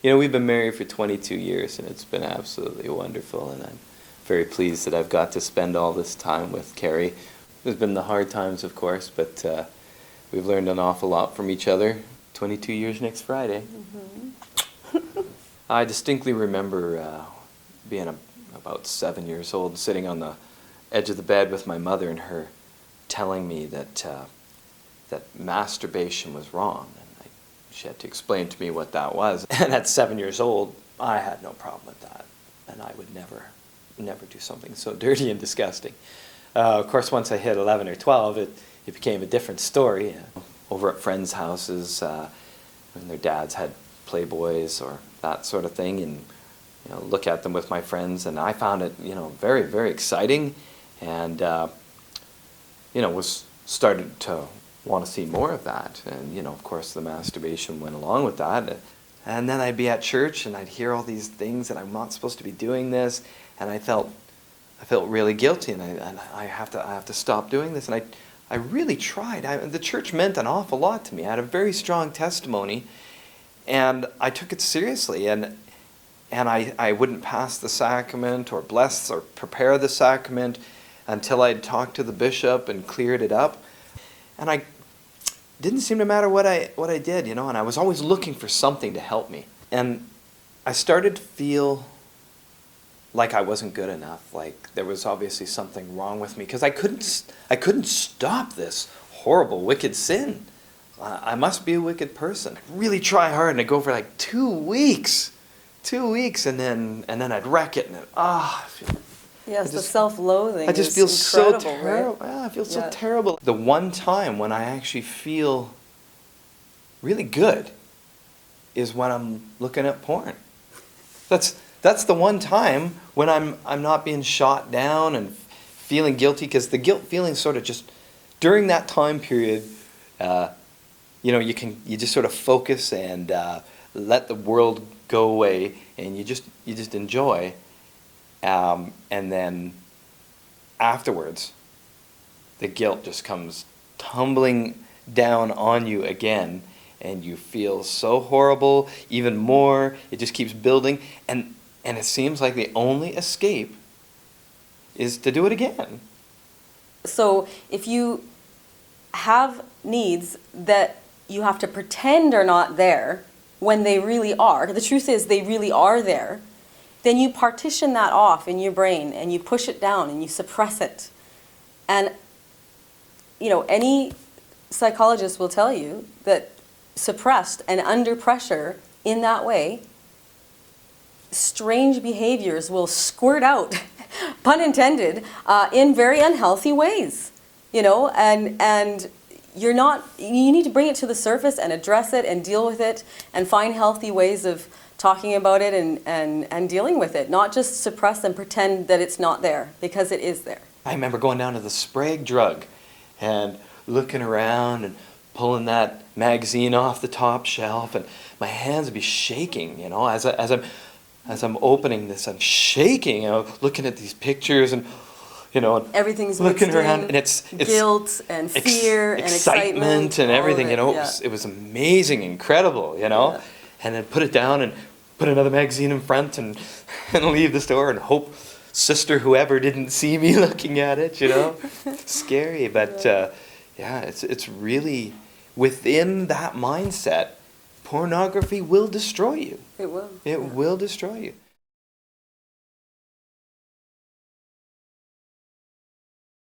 You know, we've been married for 22 years, and it's been absolutely wonderful, and I'm very pleased that I've got to spend all this time with Carrie. There's been the hard times, of course, but we've learned an awful lot from each other. 22 years next Friday. Mm-hmm. I distinctly remember being about 7 years old, and sitting on the edge of the bed with my mother, and her telling me that masturbation was wrong. And she had to explain to me what that was. And at 7 years old, I had no problem with that. And I would never do something so dirty and disgusting. Of course, once I hit 11 or 12, it became a different story. Over at friends' houses, when their dads had Playboys or that sort of thing, and look at them with my friends, and I found it very, very exciting, and was started to want to see more of that, and of course the masturbation went along with that. And then I'd be at church and I'd hear all these things that I'm not supposed to be doing this, and I felt really guilty, and I have to stop doing this. And I really tried. The church meant an awful lot to me. I had a very strong testimony, and I took it seriously, and I wouldn't pass the sacrament or bless or prepare the sacrament until I'd talked to the bishop and cleared it up. And I didn't seem to matter what I did, and I was always looking for something to help me. And I started to feel like I wasn't good enough, like there was obviously something wrong with me, because I couldn't stop this horrible, wicked sin. I must be a wicked person. I'd really try hard, and I'd go for like 2 weeks, and then I'd wreck it, and I feel... Yes, the self-loathing. I just feel so terrible. Right? Yeah, I feel so terrible. The one time when I actually feel really good is when I'm looking at porn. That's the one time when I'm not being shot down and feeling guilty, because the guilt feeling sort of just during that time period, you just sort of focus and let the world go away, and you just enjoy. And then afterwards, the guilt just comes tumbling down on you again, and you feel so horrible, even more. It just keeps building, and it seems like the only escape is to do it again. So if you have needs that you have to pretend are not there when they really are, the truth is they really are there, then you partition that off in your brain and you push it down and you suppress it. And any psychologist will tell you that suppressed and under pressure in that way, strange behaviors will squirt out, pun intended, in very unhealthy ways. And you need to bring it to the surface and address it and deal with it and find healthy ways of talking about it and dealing with it, not just suppress and pretend that it's not there, because it is there. I remember going down to the Sprague drug and looking around and pulling that magazine off the top shelf, and my hands would be shaking, as I'm opening this, I'm shaking, looking at these pictures, and everything's looking mixed around, in, and it's guilt and fear and excitement and everything. It, it was amazing, incredible, Yeah. And then put it down and put another magazine in front and leave the store and hope sister whoever didn't see me looking at it. Scary, but it's really within that mindset. Pornography will destroy you. It will. It will destroy you.